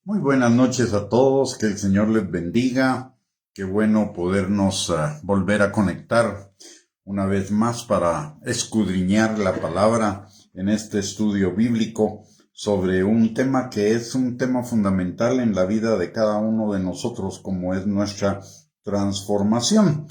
Muy buenas noches a todos, que el Señor les bendiga. Qué bueno podernos volver a conectar una vez más para escudriñar la palabra en este estudio bíblico sobre un tema que es un tema fundamental en la vida de cada uno de nosotros, como es nuestra transformación.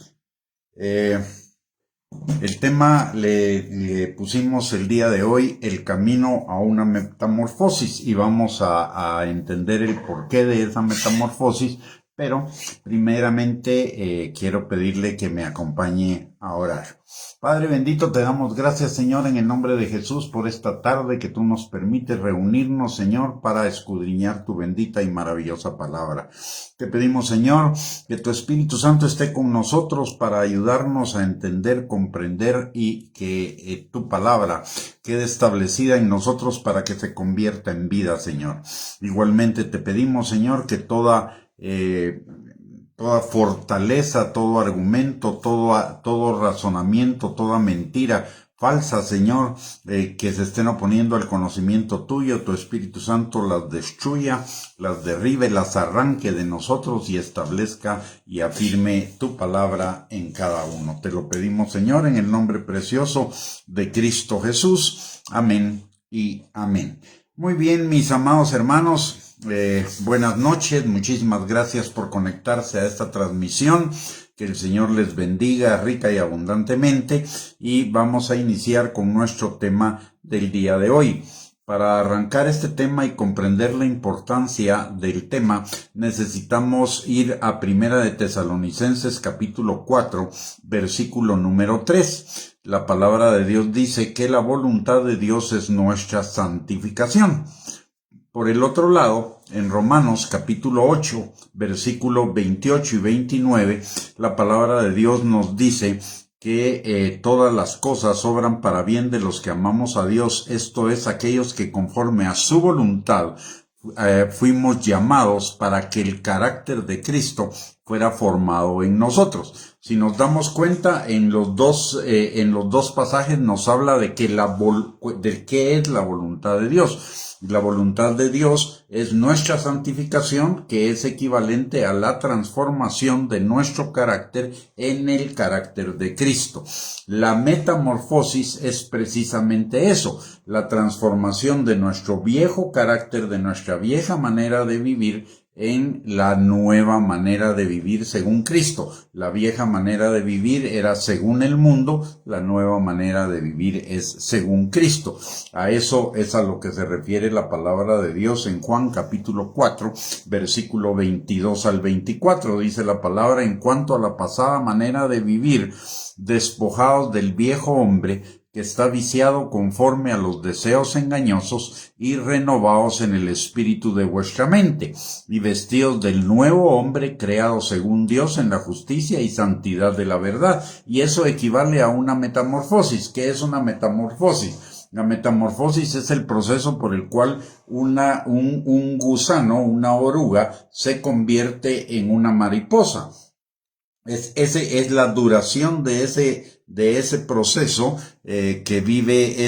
El tema le pusimos el día de hoy el camino a una metamorfosis y vamos a entender el porqué de esa metamorfosis, pero primeramente quiero pedirle que me acompañe a orar. Padre bendito, te damos gracias, Señor, en el nombre de Jesús por esta tarde que tú nos permites reunirnos, Señor, para escudriñar tu bendita y maravillosa palabra. Te pedimos, Señor, que tu Espíritu Santo esté con nosotros para ayudarnos a entender, comprender y que tu palabra quede establecida en nosotros para que se convierta en vida, Señor. Igualmente te pedimos, Señor, que toda fortaleza, todo argumento, todo razonamiento, toda mentira falsa, Señor, que se estén oponiendo al conocimiento tuyo, tu Espíritu Santo las destruya, las derribe, las arranque de nosotros y establezca y afirme tu palabra en cada uno. Te lo pedimos, Señor, en el nombre precioso de Cristo Jesús. Amén y amén. Muy bien, mis amados hermanos. Buenas noches, muchísimas gracias por conectarse a esta transmisión, que el Señor les bendiga rica y abundantemente y vamos a iniciar con nuestro tema del día de hoy. Para arrancar este tema y comprender la importancia del tema, necesitamos ir a Primera de Tesalonicenses capítulo 4, versículo número 3. La palabra de Dios dice que la voluntad de Dios es nuestra santificación. Por el otro lado, en Romanos capítulo 8, versículo 28 y 29, la palabra de Dios nos dice que todas las cosas obran para bien de los que amamos a Dios, esto es, aquellos que conforme a su voluntad fuimos llamados para que el carácter de Cristo fuera formado en nosotros. Si nos damos cuenta, en los dos pasajes nos habla de que de qué es la voluntad de Dios. La voluntad de Dios es nuestra santificación, que es equivalente a la transformación de nuestro carácter en el carácter de Cristo. La metamorfosis es precisamente eso, la transformación de nuestro viejo carácter, de nuestra vieja manera de vivir, en la nueva manera de vivir según Cristo. La vieja manera de vivir era según el mundo, la nueva manera de vivir es según Cristo. A eso es a lo que se refiere la palabra de Dios en Juan capítulo 4, versículo 22 al 24. Dice la palabra: en cuanto a la pasada manera de vivir, despojaos del viejo hombre, que está viciado conforme a los deseos engañosos, y renovaos en el espíritu de vuestra mente, y vestidos del nuevo hombre creado según Dios en la justicia y santidad de la verdad. Y eso equivale a una metamorfosis. ¿Qué es una metamorfosis? La metamorfosis es el proceso por el cual un gusano, una oruga, se convierte en una mariposa. Ese es la duración de ese proceso que vive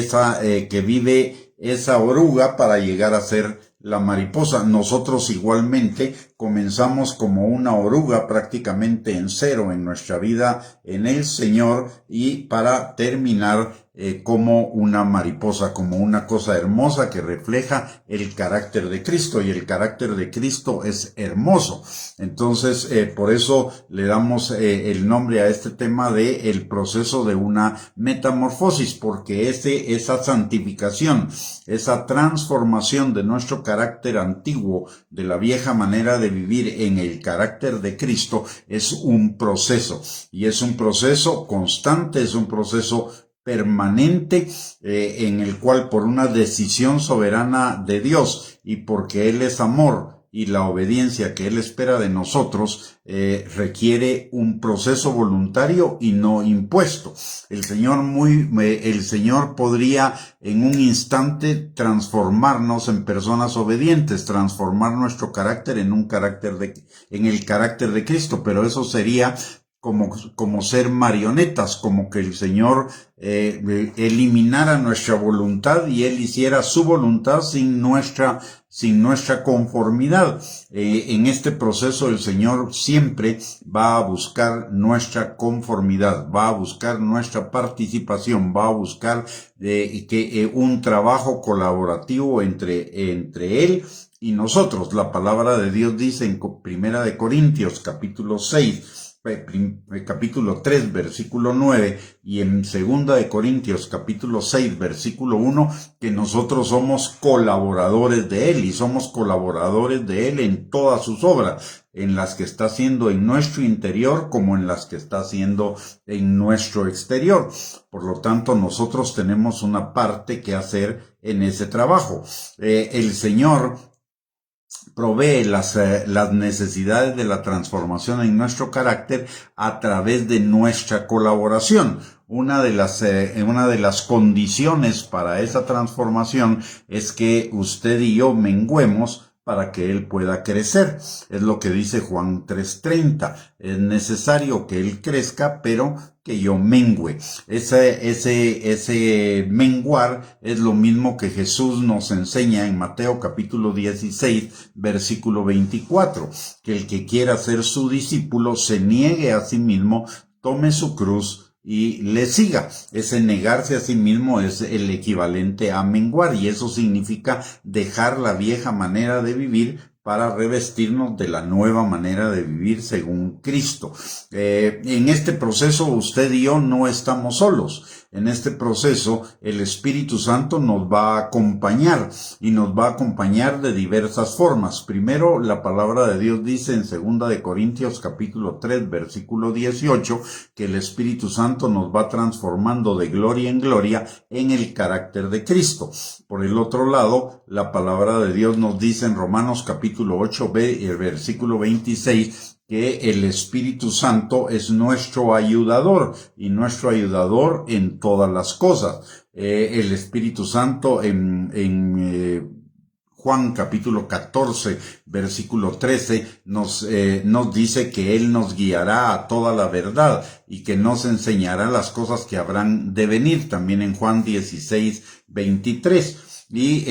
esa oruga para llegar a ser la mariposa. Nosotros igualmente comenzamos como una oruga, prácticamente en cero en nuestra vida en el Señor, y para terminar como una mariposa, como una cosa hermosa que refleja el carácter de Cristo, y el carácter de Cristo es hermoso. Entonces, por eso le damos el nombre a este tema de el proceso de una metamorfosis, porque esa santificación, esa transformación de nuestro carácter antiguo, de la vieja manera de vivir en el carácter de Cristo, es un proceso, y es un proceso constante, es un proceso permanente, en el cual, por una decisión soberana de Dios y porque Él es amor y la obediencia que Él espera de nosotros, requiere un proceso voluntario y no impuesto. El Señor podría en un instante transformarnos en personas obedientes, transformar nuestro carácter en el carácter de Cristo, pero eso sería como ser marionetas, como que el Señor eliminara nuestra voluntad y Él hiciera su voluntad sin nuestra conformidad. En este proceso el Señor siempre va a buscar nuestra conformidad, va a buscar nuestra participación, va a buscar un trabajo colaborativo entre Él y nosotros. La palabra de Dios dice en Primera de Corintios, capítulo 3, versículo 9, y en Segunda de Corintios, capítulo 6, versículo 1, que nosotros somos colaboradores de Él, y somos colaboradores de Él en todas sus obras, en las que está haciendo en nuestro interior como en las que está haciendo en nuestro exterior. Por lo tanto, nosotros tenemos una parte que hacer en ese trabajo. El Señor provee las necesidades de la transformación en nuestro carácter a través de nuestra colaboración. Una de las condiciones para esa transformación es que usted y yo menguemos para que Él pueda crecer. Es lo que dice Juan 3:30. Es necesario que Él crezca, pero que yo mengüe. Ese menguar es lo mismo que Jesús nos enseña en Mateo capítulo 16, versículo 24. Que el que quiera ser su discípulo se niegue a sí mismo, tome su cruz y le siga. Ese negarse a sí mismo es el equivalente a menguar, y eso significa dejar la vieja manera de vivir para revestirnos de la nueva manera de vivir según Cristo. En este proceso usted y yo no estamos solos. En este proceso el Espíritu Santo nos va a acompañar, y nos va a acompañar de diversas formas. Primero, la palabra de Dios dice en 2 de Corintios capítulo 3, versículo 18, que el Espíritu Santo nos va transformando de gloria en gloria en el carácter de Cristo. Por el otro lado, la palabra de Dios nos dice en Romanos capítulo 8, versículo 26, que el Espíritu Santo es nuestro ayudador, y nuestro ayudador en todas las cosas. El Espíritu Santo en Juan capítulo 14, versículo 13, nos dice que Él nos guiará a toda la verdad y que nos enseñará las cosas que habrán de venir. También en Juan 16, 23. Y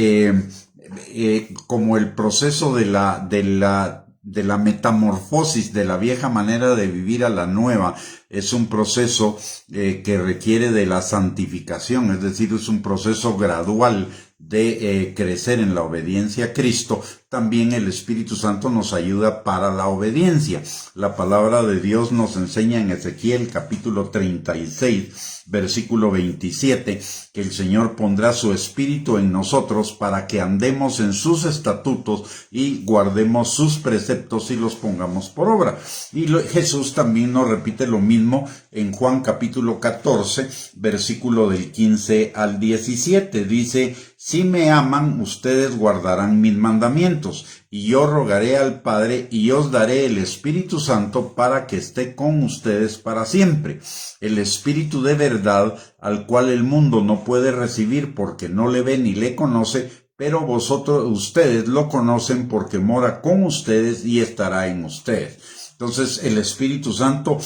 como el proceso de la metamorfosis de la vieja manera de vivir a la nueva es un proceso que requiere de la santificación, es decir, es un proceso gradual de crecer en la obediencia a Cristo. También el Espíritu Santo nos ayuda para la obediencia. La palabra de Dios nos enseña en Ezequiel capítulo 36, versículo 27, que el Señor pondrá su Espíritu en nosotros para que andemos en sus estatutos y guardemos sus preceptos y los pongamos por obra. Y Jesús también nos repite lo mismo en Juan capítulo 14, versículo del 15 al 17. Dice: si me aman, ustedes guardarán mis mandamientos, y yo rogaré al Padre, y os daré el Espíritu Santo para que esté con ustedes para siempre. El Espíritu de verdad, al cual el mundo no puede recibir porque no le ve ni le conoce, pero ustedes lo conocen porque mora con ustedes y estará en ustedes. Entonces, el Espíritu Santo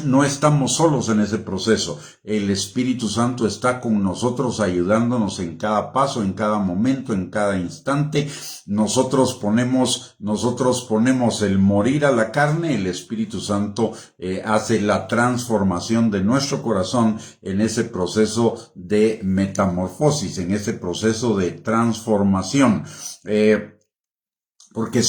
no estamos solos en ese proceso. El Espíritu Santo está con nosotros, ayudándonos en cada paso, en cada momento, en cada instante. Nosotros ponemos el morir a la carne. El Espíritu Santo hace la transformación de nuestro corazón en ese proceso de metamorfosis, en ese proceso de transformación. Porque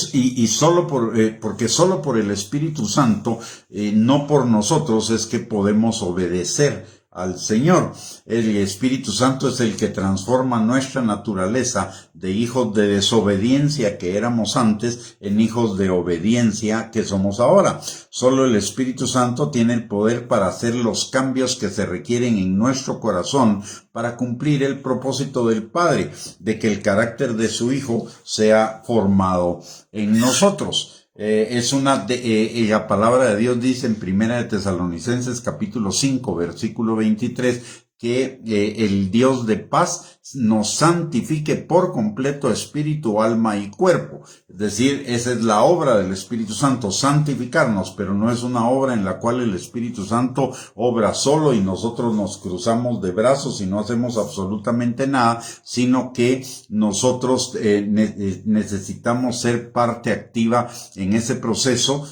solo por el Espíritu Santo, no por nosotros, es que podemos obedecer al Señor. El Espíritu Santo es el que transforma nuestra naturaleza de hijos de desobediencia que éramos antes en hijos de obediencia que somos ahora. Solo el Espíritu Santo tiene el poder para hacer los cambios que se requieren en nuestro corazón para cumplir el propósito del Padre, de que el carácter de su Hijo sea formado en nosotros. La palabra de Dios dice en Primera de Tesalonicenses capítulo 5, versículo 23, que el Dios de paz nos santifique por completo espíritu, alma y cuerpo. Es decir, esa es la obra del Espíritu Santo, santificarnos, pero no es una obra en la cual el Espíritu Santo obra solo y nosotros nos cruzamos de brazos y no hacemos absolutamente nada, sino que nosotros necesitamos ser parte activa en ese proceso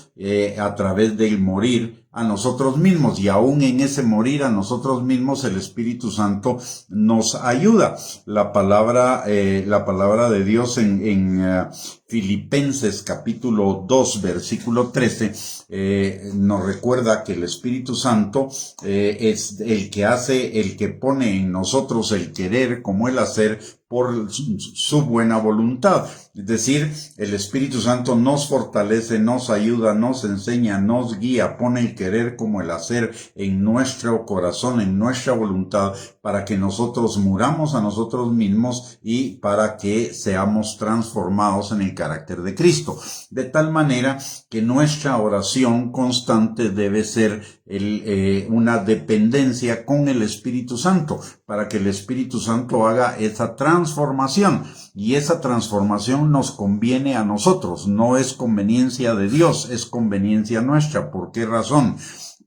a través del morir a nosotros mismos, y aún en ese morir a nosotros mismos el Espíritu Santo nos ayuda. La palabra de Dios en Filipenses capítulo 2 versículo 13 nos recuerda que el Espíritu Santo es el que pone en nosotros el querer como el hacer por su buena voluntad. Es decir, el Espíritu Santo nos fortalece, nos ayuda, nos enseña, nos guía, pone el querer como el hacer en nuestro corazón, en nuestra voluntad, para que nosotros muramos a nosotros mismos y para que seamos transformados en el carácter de Cristo. De tal manera que nuestra oración constante debe ser una dependencia con el Espíritu Santo, para que el Espíritu Santo haga esa transformación. Y esa transformación nos conviene a nosotros, no es conveniencia de Dios, es conveniencia nuestra. ¿Por qué razón?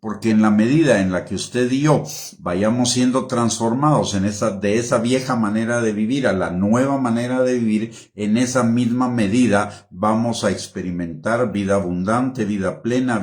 Porque en la medida en la que usted y yo vayamos siendo transformados de esa vieja manera de vivir a la nueva manera de vivir, en esa misma medida vamos a experimentar vida abundante, vida plena,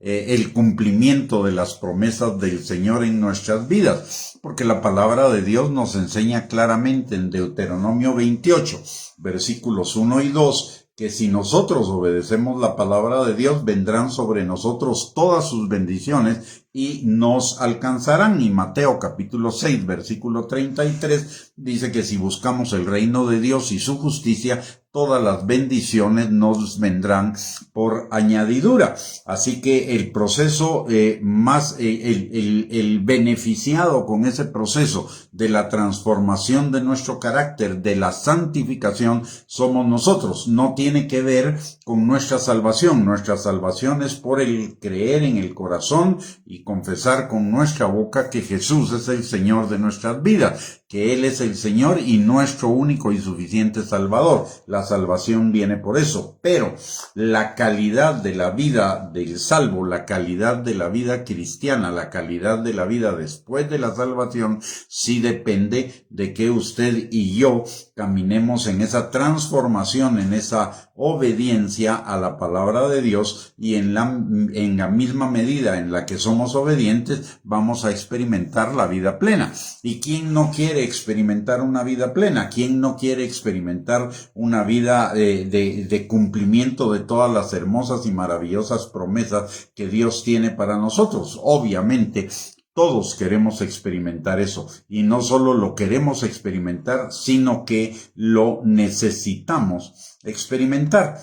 el cumplimiento de las promesas del Señor en nuestras vidas. Porque la palabra de Dios nos enseña claramente en Deuteronomio 28, versículos 1 y 2, que si nosotros obedecemos la palabra de Dios, vendrán sobre nosotros todas sus bendiciones y nos alcanzarán. Y Mateo capítulo 6, versículo 33, dice que si buscamos el reino de Dios y su justicia, todas las bendiciones nos vendrán por añadidura. Así que el proceso el beneficiado con ese proceso de la transformación de nuestro carácter, de la santificación, somos nosotros. No tiene que ver con nuestra salvación. Nuestra salvación es por el creer en el corazón y confesar con nuestra boca que Jesús es el Señor de nuestras vidas, que Él es el Señor y nuestro único y suficiente Salvador. La salvación viene por eso, pero la calidad de la vida del salvo, la calidad de la vida cristiana, la calidad de la vida después de la salvación, sí depende de que usted y yo caminemos en esa transformación, en esa obediencia a la palabra de Dios, y en la misma medida en la que somos obedientes, vamos a experimentar la vida plena. ¿Y quién no quiere experimentar una vida plena? ¿Quién no quiere experimentar una vida de cumplimiento de todas las hermosas y maravillosas promesas que Dios tiene para nosotros? Obviamente, todos queremos experimentar eso, y no solo lo queremos experimentar, sino que lo necesitamos experimentar.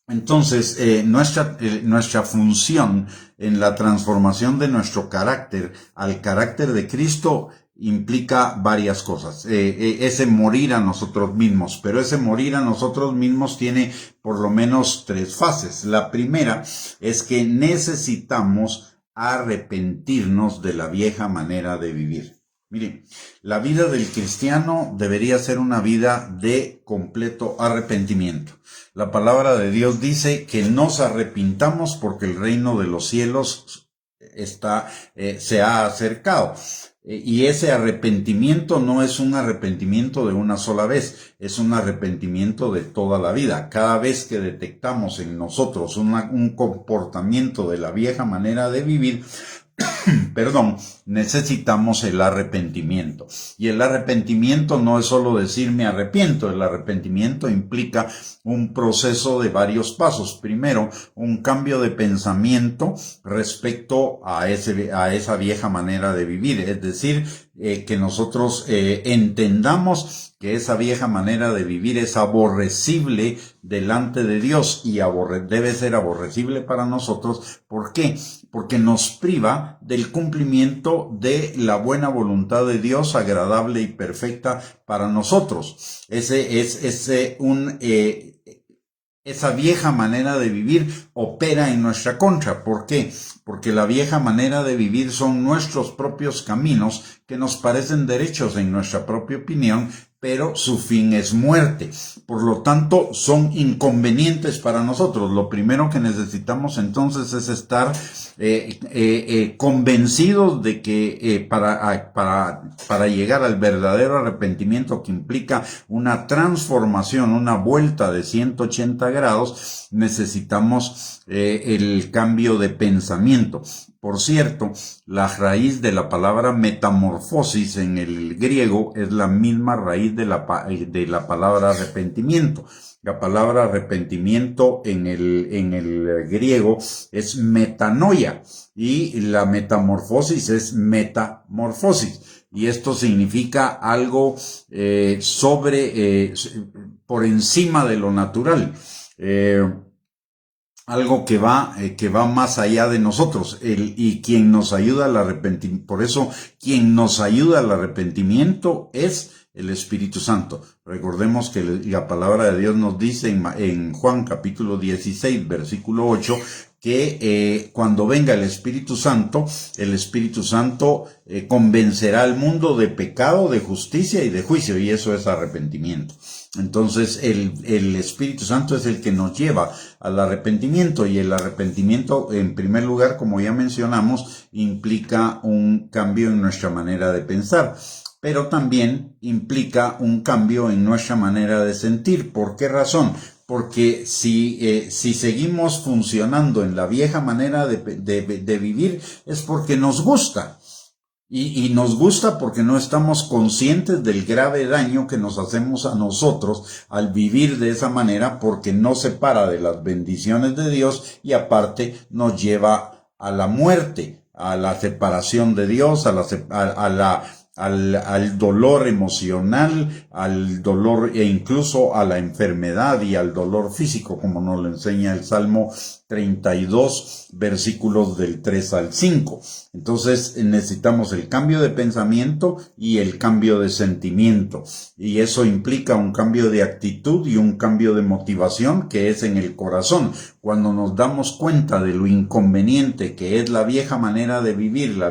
Entonces, nuestra función en la transformación de nuestro carácter al carácter de Cristo implica varias cosas. Ese morir a nosotros mismos, pero ese morir a nosotros mismos tiene por lo menos 3 fases. La primera es que necesitamos arrepentirnos de la vieja manera de vivir. Miren, la vida del cristiano debería ser una vida de completo arrepentimiento. La palabra de Dios dice que nos arrepintamos porque el reino de los cielos se ha acercado. Y ese arrepentimiento no es un arrepentimiento de una sola vez, es un arrepentimiento de toda la vida. Cada vez que detectamos en nosotros un comportamiento de la vieja manera de vivir, necesitamos el arrepentimiento. Y el arrepentimiento no es solo decir me arrepiento. El arrepentimiento implica un proceso de varios pasos. Primero, un cambio de pensamiento respecto a esa vieja manera de vivir. Es decir, que nosotros entendamos que esa vieja manera de vivir es aborrecible delante de Dios y debe ser aborrecible para nosotros. ¿Por qué? Porque nos priva del cumplimiento de la buena voluntad de Dios, agradable y perfecta para nosotros. Ese es esa vieja manera de vivir opera en nuestra contra. ¿Por qué? Porque la vieja manera de vivir son nuestros propios caminos que nos parecen derechos en nuestra propia opinión, pero su fin es muerte. Por lo tanto, son inconvenientes para nosotros. Lo primero que necesitamos entonces es estar convencidos de que para llegar al verdadero arrepentimiento, que implica una transformación, una vuelta de 180 grados, necesitamos el cambio de pensamiento. Por cierto, la raíz de la palabra metamorfosis en el griego es la misma raíz de la palabra arrepentimiento. La palabra arrepentimiento en el griego es metanoia y la metamorfosis es metamorfosis. Y esto significa algo por encima de lo natural. Algo que va más allá de nosotros, y quien nos ayuda al arrepentimiento. Por eso, quien nos ayuda al arrepentimiento es el Espíritu Santo. Recordemos que la palabra de Dios nos dice en Juan capítulo 16, versículo 8, que cuando venga el Espíritu Santo convencerá al mundo de pecado, de justicia y de juicio, y eso es arrepentimiento. Entonces, el Espíritu Santo es el que nos lleva al arrepentimiento, y el arrepentimiento, en primer lugar, como ya mencionamos, implica un cambio en nuestra manera de pensar, pero también implica un cambio en nuestra manera de sentir. ¿Por qué razón? Porque si seguimos funcionando en la vieja manera de vivir, es porque nos gusta. Y nos gusta porque no estamos conscientes del grave daño que nos hacemos a nosotros al vivir de esa manera, porque no separa de las bendiciones de Dios y aparte nos lleva a la muerte, a la separación de Dios, al dolor emocional, al dolor e incluso a la enfermedad y al dolor físico, como nos lo enseña el Salmo 32, versículos del 3 al 5. Entonces necesitamos el cambio de pensamiento y el cambio de sentimiento, y eso implica un cambio de actitud y un cambio de motivación que es en el corazón. Cuando nos damos cuenta de lo inconveniente que es la vieja manera de vivir,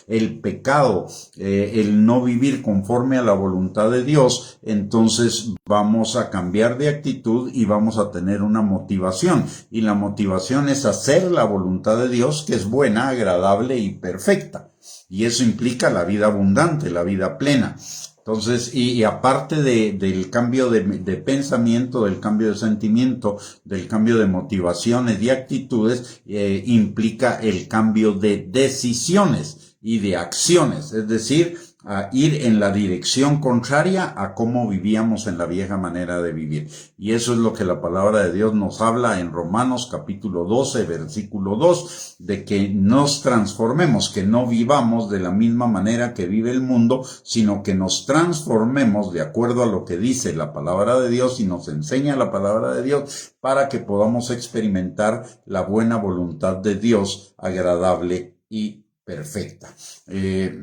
el pecado, el no vivir conforme a la voluntad de Dios, entonces vamos a cambiar de actitud y vamos a tener una motivación, y la motivación es hacer la voluntad de Dios, que es buena, agradable y perfecta, y eso implica la vida abundante, la vida plena. Entonces, y aparte del cambio de pensamiento, del cambio de sentimiento, del cambio de motivaciones y actitudes, implica el cambio de decisiones y de acciones, es decir, a ir en la dirección contraria a cómo vivíamos en la vieja manera de vivir. Y eso es lo que la palabra de Dios nos habla en Romanos capítulo 12, versículo 2, de que nos transformemos, que no vivamos de la misma manera que vive el mundo, sino que nos transformemos de acuerdo a lo que dice la palabra de Dios y nos enseña la palabra de Dios, para que podamos experimentar la buena voluntad de Dios, agradable y perfecta.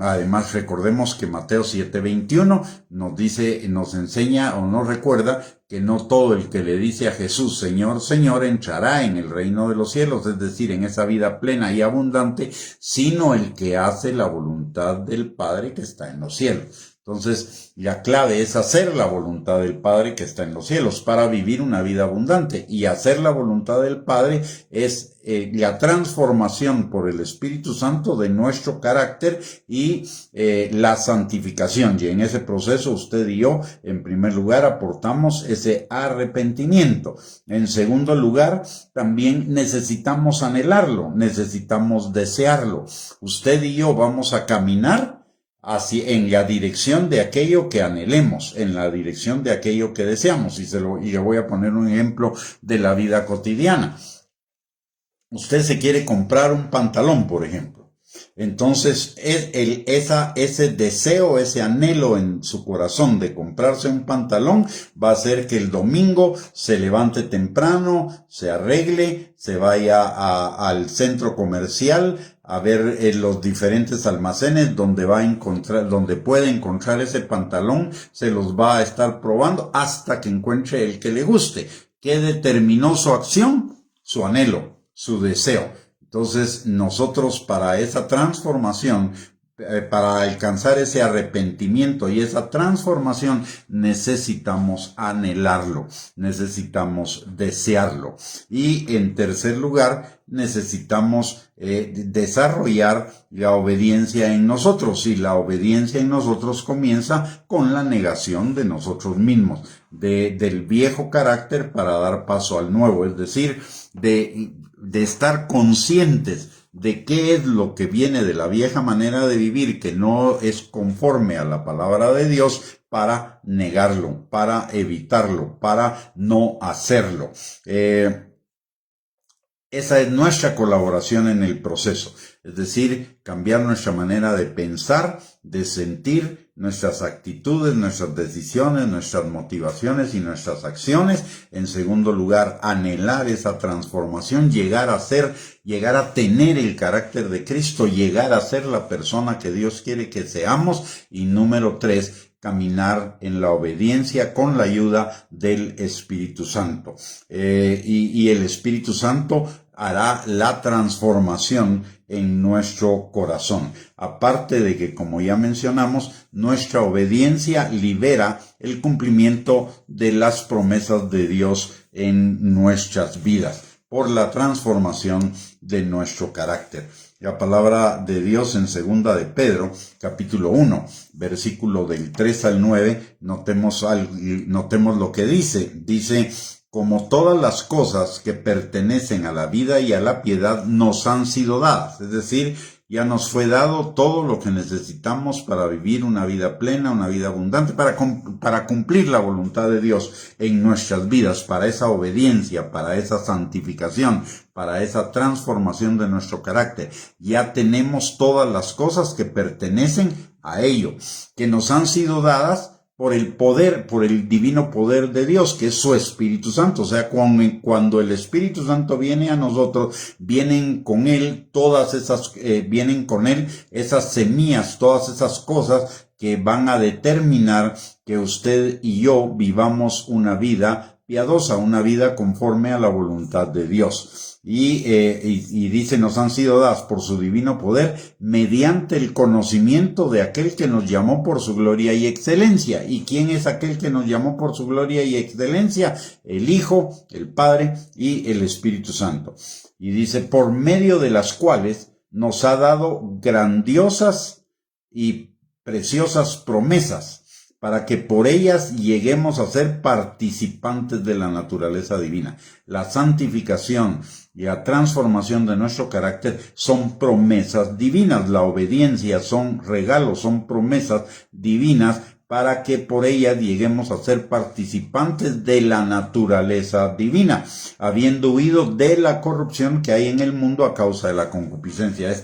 Además, recordemos que Mateo 7:21 nos enseña o nos recuerda que no todo el que le dice a Jesús, Señor, Señor, entrará en el reino de los cielos, es decir, en esa vida plena y abundante, sino el que hace la voluntad del Padre que está en los cielos. Entonces, la clave es hacer la voluntad del Padre que está en los cielos para vivir una vida abundante. Y hacer la voluntad del Padre es la transformación por el Espíritu Santo de nuestro carácter y la santificación. Y en ese proceso usted y yo, en primer lugar, aportamos ese arrepentimiento. En segundo lugar, también necesitamos anhelarlo, necesitamos desearlo. Usted y yo vamos a caminar en la dirección de aquello que anhelemos, en la dirección de aquello que deseamos. Y le voy a poner un ejemplo de la vida cotidiana. Usted se quiere comprar un pantalón, por ejemplo. Entonces, ese deseo, ese anhelo en su corazón de comprarse un pantalón va a hacer que el domingo se levante temprano, se arregle, se vaya al centro comercial a ver los diferentes almacenes donde puede encontrar ese pantalón, se los va a estar probando hasta que encuentre el que le guste. ¿Qué determinó su acción? Su anhelo, su deseo. Entonces, nosotros para esa transformación, para alcanzar ese arrepentimiento y esa transformación, necesitamos anhelarlo, necesitamos desearlo. Y en tercer lugar, necesitamos desarrollar la obediencia en nosotros. Y la obediencia en nosotros comienza con la negación de nosotros mismos, del viejo carácter para dar paso al nuevo, es decir, de estar conscientes de qué es lo que viene de la vieja manera de vivir, que no es conforme a la palabra de Dios, para negarlo, para evitarlo, para no hacerlo. Esa es nuestra colaboración en el proceso, es decir, cambiar nuestra manera de pensar, de sentir, nuestras actitudes, nuestras decisiones, nuestras motivaciones y nuestras acciones. En segundo lugar, anhelar esa transformación, llegar a tener el carácter de Cristo, llegar a ser la persona que Dios quiere que seamos. Y número 3, caminar en la obediencia con la ayuda del Espíritu Santo. Y el Espíritu Santo hará la transformación en nuestro corazón. Aparte de que, como ya mencionamos, nuestra obediencia libera el cumplimiento de las promesas de Dios en nuestras vidas por la transformación de nuestro carácter. La palabra de Dios en segunda de Pedro, capítulo 1, versículo del 3 al 9, notemos lo que dice. Dice: como todas las cosas que pertenecen a la vida y a la piedad nos han sido dadas, es decir, ya nos fue dado todo lo que necesitamos para vivir una vida plena, una vida abundante, para cumplir la voluntad de Dios en nuestras vidas, para esa obediencia, para esa santificación, para esa transformación de nuestro carácter. Ya tenemos todas las cosas que pertenecen a ello, que nos han sido dadas por el divino poder de Dios, que es su Espíritu Santo. O sea, cuando el Espíritu Santo viene a nosotros, vienen con él esas semillas, todas esas cosas que van a determinar que usted y yo vivamos una vida piadosa, una vida conforme a la voluntad de Dios. Y dice, nos han sido dadas por su divino poder mediante el conocimiento de aquel que nos llamó por su gloria y excelencia. ¿Y quién es aquel que nos llamó por su gloria y excelencia? El Hijo, el Padre y el Espíritu Santo. Y dice, por medio de las cuales nos ha dado grandiosas y preciosas promesas, para que por ellas lleguemos a ser participantes de la naturaleza divina. La santificación y la transformación de nuestro carácter son promesas divinas. La obediencia son regalos, son promesas divinas para que por ellas lleguemos a ser participantes de la naturaleza divina, habiendo huido de la corrupción que hay en el mundo a causa de la concupiscencia.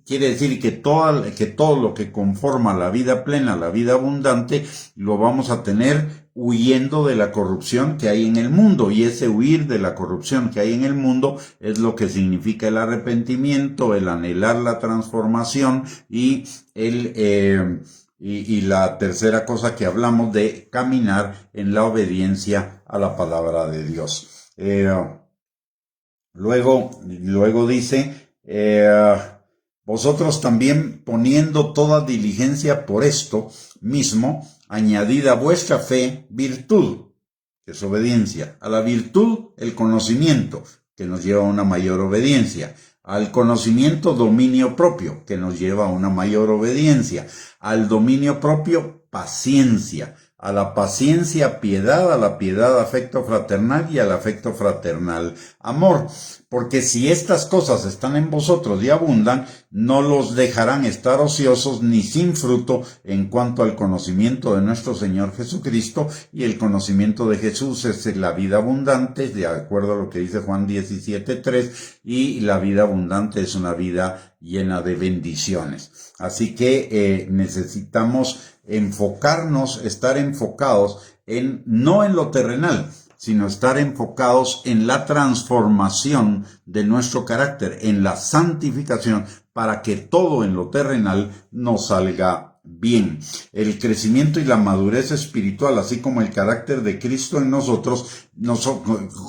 Quiere decir que todo lo que conforma la vida plena, la vida abundante, lo vamos a tener huyendo de la corrupción que hay en el mundo. Y ese huir de la corrupción que hay en el mundo es lo que significa el arrepentimiento, el anhelar la transformación y la tercera cosa que hablamos de caminar en la obediencia a la palabra de Dios. Luego dice, vosotros también, poniendo toda diligencia por esto mismo, añadid a vuestra fe virtud, que es obediencia. A la virtud, el conocimiento, que nos lleva a una mayor obediencia. Al conocimiento, dominio propio, que nos lleva a una mayor obediencia. Al dominio propio, paciencia. A la paciencia, piedad. A la piedad, afecto fraternal. Y al afecto fraternal, amor. Porque si estas cosas están en vosotros y abundan, no los dejarán estar ociosos ni sin fruto en cuanto al conocimiento de nuestro Señor Jesucristo. Y el conocimiento de Jesús es la vida abundante, de acuerdo a lo que dice Juan 17:3, y la vida abundante es una vida llena de bendiciones. Así que necesitamos estar enfocados no en lo terrenal, sino estar enfocados en la transformación de nuestro carácter, en la santificación, para que todo en lo terrenal nos salga bien. El crecimiento y la madurez espiritual, así como el carácter de Cristo en nosotros,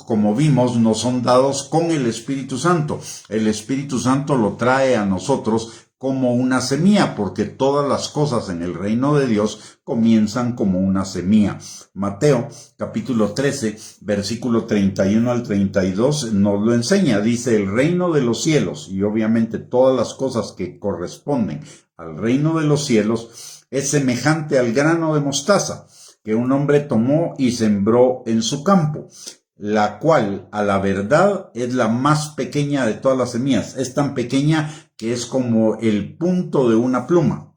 como vimos, nos son dados con el Espíritu Santo. El Espíritu Santo lo trae a nosotros como una semilla, porque todas las cosas en el reino de Dios comienzan como una semilla. Mateo capítulo 13, versículo 31 al 32 nos lo enseña. Dice, el reino de los cielos, y obviamente todas las cosas que corresponden al reino de los cielos, es semejante al grano de mostaza que un hombre tomó y sembró en su campo, la cual a la verdad es la más pequeña de todas las semillas. Es tan pequeña que es como el punto de una pluma.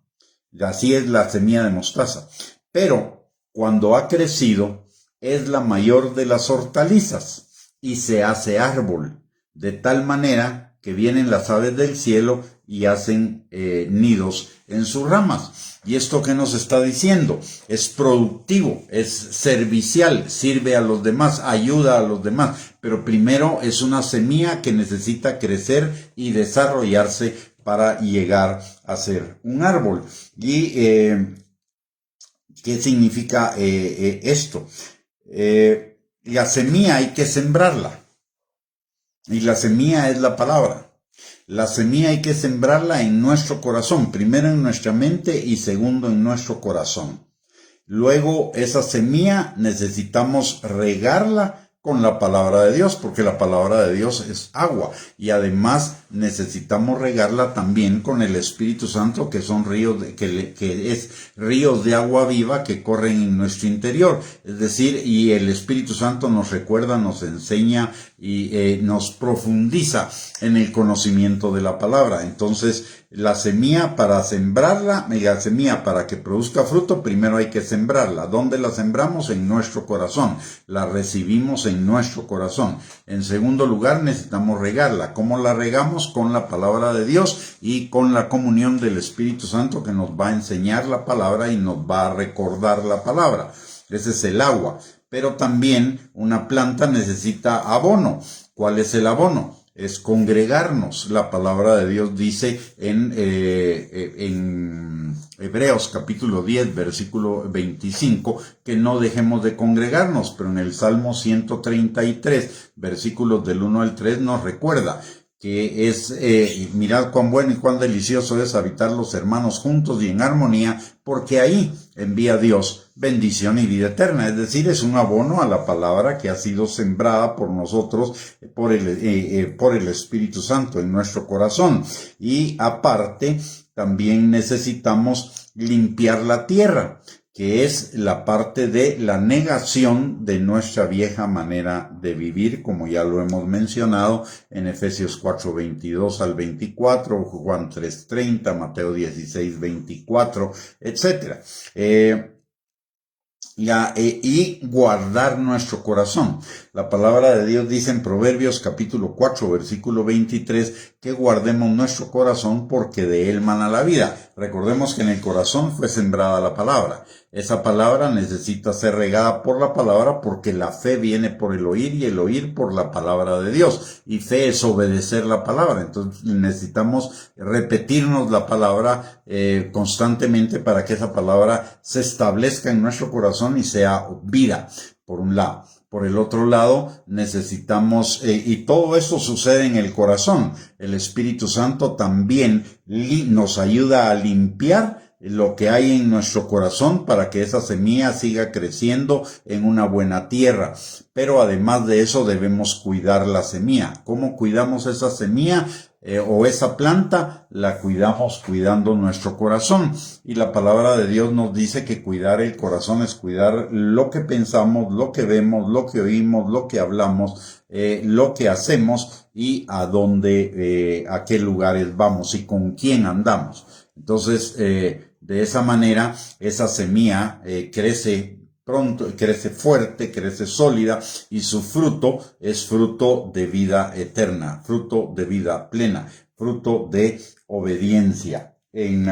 Así es la semilla de mostaza. Pero cuando ha crecido, es la mayor de las hortalizas y se hace árbol, de tal manera que vienen las aves del cielo y hacen nidos en sus ramas. ¿Y esto qué nos está diciendo? Es productivo, es servicial, sirve a los demás, ayuda a los demás, pero primero es una semilla que necesita crecer y desarrollarse para llegar a ser un árbol. ¿Y qué significa esto? La semilla hay que sembrarla, y la semilla es la palabra. La semilla hay que sembrarla en nuestro corazón, primero en nuestra mente y segundo en nuestro corazón. Luego esa semilla necesitamos regarla con la palabra de Dios, porque la palabra de Dios es agua, y además necesitamos regarla también con el Espíritu Santo, que son ríos que es ríos de agua viva que corren en nuestro interior. Es decir, y el Espíritu Santo nos recuerda, nos enseña y nos profundiza en el conocimiento de la palabra. Entonces, la semilla para sembrarla, la semilla para que produzca fruto, primero hay que sembrarla. ¿Dónde la sembramos? En nuestro corazón. La recibimos en nuestro corazón. En segundo lugar, necesitamos regarla. ¿Cómo la regamos? Con la palabra de Dios y con la comunión del Espíritu Santo, que nos va a enseñar la palabra y nos va a recordar la palabra. Ese es el agua. Pero también una planta necesita abono. ¿Cuál es el abono? Es congregarnos. La palabra de Dios dice en Hebreos capítulo 10, versículo 25, que no dejemos de congregarnos, pero en el Salmo 133, versículos del 1 al 3, nos recuerda que es, mirad cuán bueno y cuán delicioso es habitar los hermanos juntos y en armonía, porque ahí envía Dios bendición y vida eterna. Es decir, es un abono a la palabra que ha sido sembrada por nosotros, por el Espíritu Santo en nuestro corazón. Y aparte, también necesitamos limpiar la tierra, que es la parte de la negación de nuestra vieja manera de vivir, como ya lo hemos mencionado en Efesios 4, 22 al 24, Juan 3, 30, Mateo 16, 24, etc. Y guardar nuestro corazón. La palabra de Dios dice en Proverbios capítulo 4, versículo 23, que guardemos nuestro corazón porque de él mana la vida. Recordemos que en el corazón fue sembrada la palabra. Esa palabra necesita ser regada por la palabra, porque la fe viene por el oír y el oír por la palabra de Dios. Y fe es obedecer la palabra. Entonces necesitamos repetirnos la palabra constantemente para que esa palabra se establezca en nuestro corazón y sea vida, por un lado. Por el otro lado, necesitamos, y todo esto sucede en el corazón. El Espíritu Santo también nos ayuda a limpiar lo que hay en nuestro corazón para que esa semilla siga creciendo en una buena tierra. Pero además de eso debemos cuidar la semilla. ¿Cómo cuidamos esa semilla? O esa planta, la cuidamos cuidando nuestro corazón. Y la palabra de Dios nos dice que cuidar el corazón es cuidar lo que pensamos, lo que vemos, lo que oímos, lo que hablamos, lo que hacemos y a dónde, a qué lugares vamos y con quién andamos. Entonces, de esa manera, esa semilla crece pronto, crece fuerte, crece sólida, y su fruto es fruto de vida eterna, fruto de vida plena, fruto de obediencia. En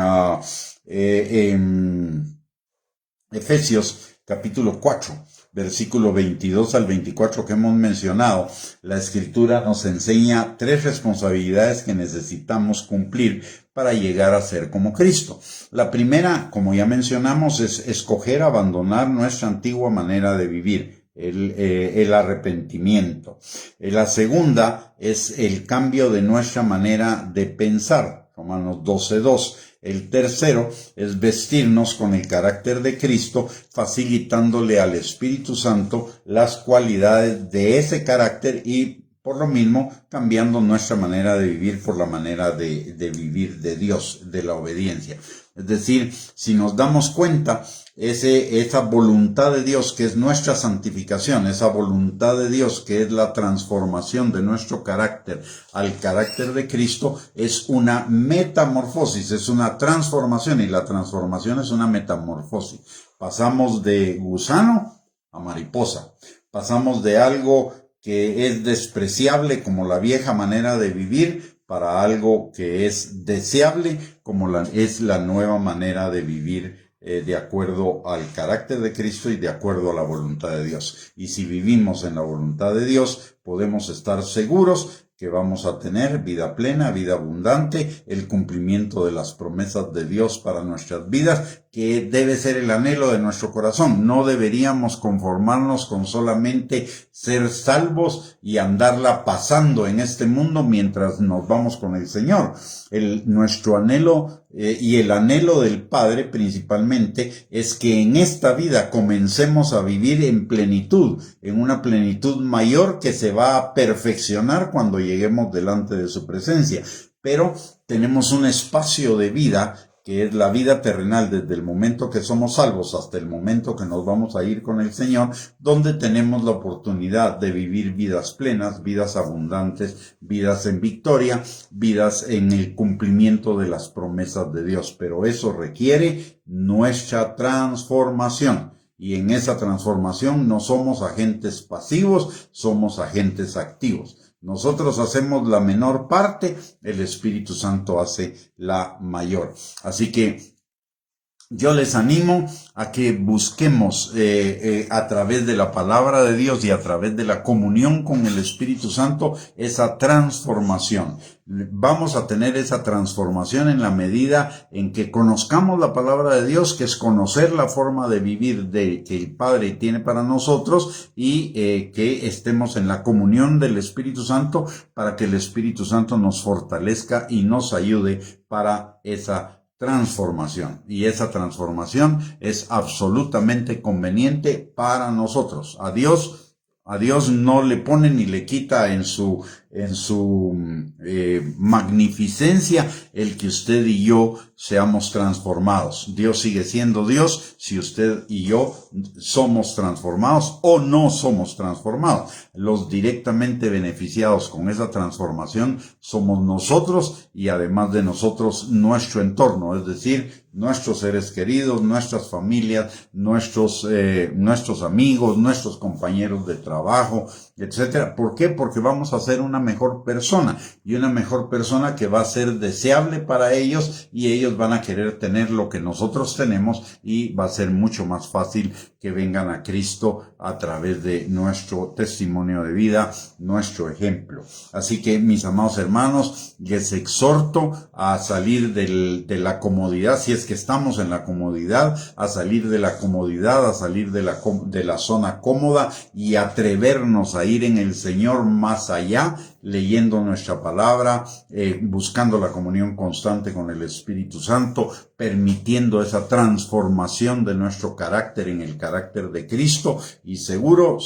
Efesios capítulo 4, versículo 22 al 24 que hemos mencionado, la Escritura nos enseña 3 responsabilidades que necesitamos cumplir para llegar a ser como Cristo. La primera, como ya mencionamos, es escoger abandonar nuestra antigua manera de vivir. El arrepentimiento. La segunda es el cambio de nuestra manera de pensar, Romanos 12:2. El tercero es vestirnos con el carácter de Cristo, facilitándole al Espíritu Santo las cualidades de ese carácter y por lo mismo cambiando nuestra manera de vivir por la manera de vivir de Dios, de la obediencia. Es decir, si nos damos cuenta, esa voluntad de Dios que es nuestra santificación, esa voluntad de Dios que es la transformación de nuestro carácter al carácter de Cristo, es una metamorfosis, es una transformación, y la transformación es una metamorfosis. Pasamos de gusano a mariposa, pasamos de algo que es despreciable como la vieja manera de vivir para algo que es deseable como es la nueva manera de vivir de acuerdo al carácter de Cristo y de acuerdo a la voluntad de Dios. Y si vivimos en la voluntad de Dios, podemos estar seguros que vamos a tener vida plena, vida abundante, el cumplimiento de las promesas de Dios para nuestras vidas, que debe ser el anhelo de nuestro corazón. No deberíamos conformarnos con solamente ser salvos y andarla pasando en este mundo mientras nos vamos con el Señor. Nuestro anhelo y el anhelo del Padre principalmente es que en esta vida comencemos a vivir en plenitud, en una plenitud mayor que se va a perfeccionar cuando lleguemos delante de su presencia. Pero tenemos un espacio de vida que es la vida terrenal desde el momento que somos salvos hasta el momento que nos vamos a ir con el Señor, donde tenemos la oportunidad de vivir vidas plenas, vidas abundantes, vidas en victoria, vidas en el cumplimiento de las promesas de Dios. Pero eso requiere nuestra transformación. Y en esa transformación no somos agentes pasivos, somos agentes activos. Nosotros hacemos la menor parte, el Espíritu Santo hace la mayor. Así que yo les animo a que busquemos a través de la palabra de Dios y a través de la comunión con el Espíritu Santo esa transformación. Vamos a tener esa transformación en la medida en que conozcamos la palabra de Dios, que es conocer la forma de vivir que el Padre tiene para nosotros, y que estemos en la comunión del Espíritu Santo para que el Espíritu Santo nos fortalezca y nos ayude para esa transformación. Y esa transformación es absolutamente conveniente para nosotros. A Dios no le pone ni le quita en su magnificencia el que usted y yo seamos transformados. Dios sigue siendo Dios si usted y yo somos transformados o no somos transformados. Los directamente beneficiados con esa transformación somos nosotros y además de nosotros nuestro entorno, es decir, nuestros seres queridos, nuestras familias, nuestros amigos, nuestros compañeros de trabajo, etcétera. ¿Por qué? Porque vamos a ser una mejor persona, y una mejor persona que va a ser deseable para ellos, y ellos van a querer tener lo que nosotros tenemos, y va a ser mucho más fácil que vengan a Cristo a través de nuestro testimonio de vida, nuestro ejemplo. Así que, mis amados hermanos, les exhorto a salir de la comodidad, si es que estamos en la comodidad, a salir de la comodidad, a salir de la zona cómoda y atrevernos a ir en el Señor más allá, leyendo nuestra palabra, buscando la comunión constante con el Espíritu Santo, permitiendo esa transformación de nuestro carácter en el carácter de Cristo, y seguro,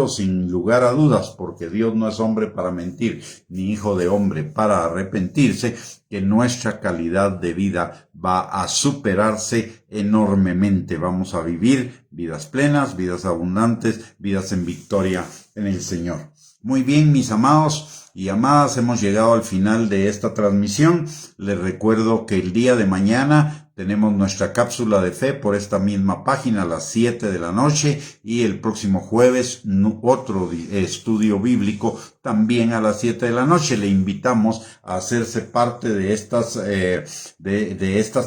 sin lugar a dudas, porque Dios no es hombre para mentir, ni hijo de hombre para arrepentirse, que nuestra calidad de vida va a superarse enormemente. Vamos a vivir vidas plenas, vidas abundantes, vidas en victoria en el Señor. Muy bien, mis amados y amadas, hemos llegado al final de esta transmisión. Les recuerdo que el día de mañana tenemos nuestra cápsula de fe por esta misma página a las 7 de la noche y el próximo jueves otro estudio bíblico también a las 7 de la noche. Le invitamos a hacerse parte de estas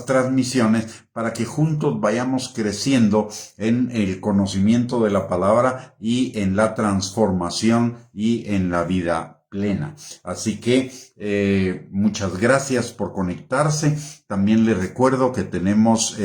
transmisiones para que juntos vayamos creciendo en el conocimiento de la palabra y en la transformación y en la vida plena. Así que muchas gracias por conectarse. También les recuerdo que tenemos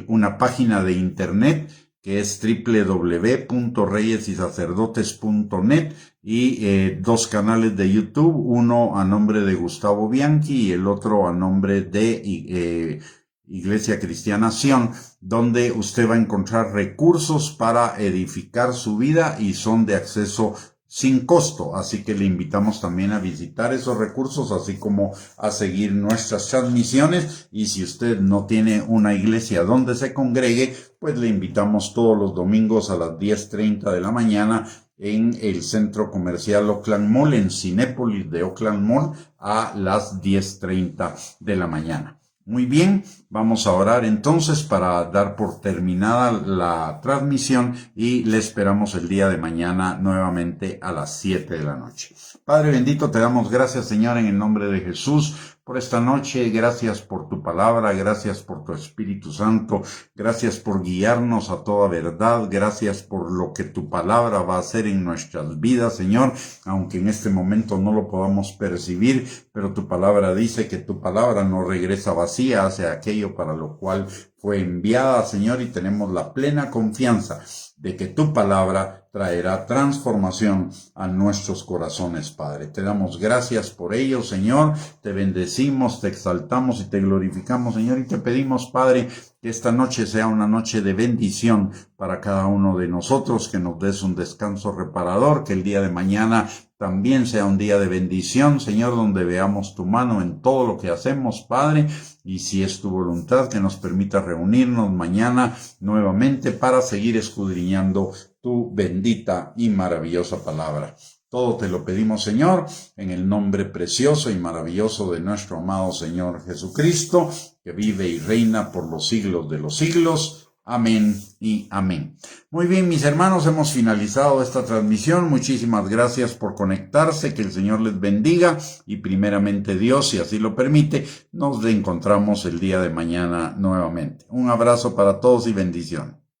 una página de internet que es www.reyesysacerdotes.net y dos canales de YouTube, uno a nombre de Gustavo Bianchi y el otro a nombre de Iglesia Cristiana Sion, donde usted va a encontrar recursos para edificar su vida y son de acceso sin costo, así que le invitamos también a visitar esos recursos, así como a seguir nuestras transmisiones. Y si usted no tiene una iglesia donde se congregue, pues le invitamos todos los domingos a las 10:30 de la mañana en el Centro Comercial Oakland Mall, en Cinépolis de Oakland Mall, a las 10:30 de la mañana. Muy bien, vamos a orar entonces para dar por terminada la transmisión y le esperamos el día de mañana nuevamente a las 7 de la noche. Padre bendito, te damos gracias, Señor, en el nombre de Jesús, por esta noche. Gracias por tu palabra, gracias por tu Espíritu Santo, gracias por guiarnos a toda verdad, gracias por lo que tu palabra va a hacer en nuestras vidas, Señor, aunque en este momento no lo podamos percibir, pero tu palabra dice que tu palabra no regresa vacía, hace aquello para lo cual fue enviada, Señor, y tenemos la plena confianza de que tu palabra traerá transformación a nuestros corazones, Padre. Te damos gracias por ello, Señor. Te bendecimos, te exaltamos y te glorificamos, Señor, y te pedimos, Padre, que esta noche sea una noche de bendición para cada uno de nosotros, que nos des un descanso reparador, que el día de mañana también sea un día de bendición, Señor, donde veamos tu mano en todo lo que hacemos, Padre, y si es tu voluntad, que nos permita reunirnos mañana nuevamente para seguir escudriñando tu bendita y maravillosa palabra. Todo te lo pedimos, Señor, en el nombre precioso y maravilloso de nuestro amado Señor Jesucristo, que vive y reina por los siglos de los siglos. Amén y amén. Muy bien, mis hermanos, hemos finalizado esta transmisión. Muchísimas gracias por conectarse. Que el Señor les bendiga y primeramente Dios, si así lo permite, nos encontramos el día de mañana nuevamente. Un abrazo para todos y bendiciones.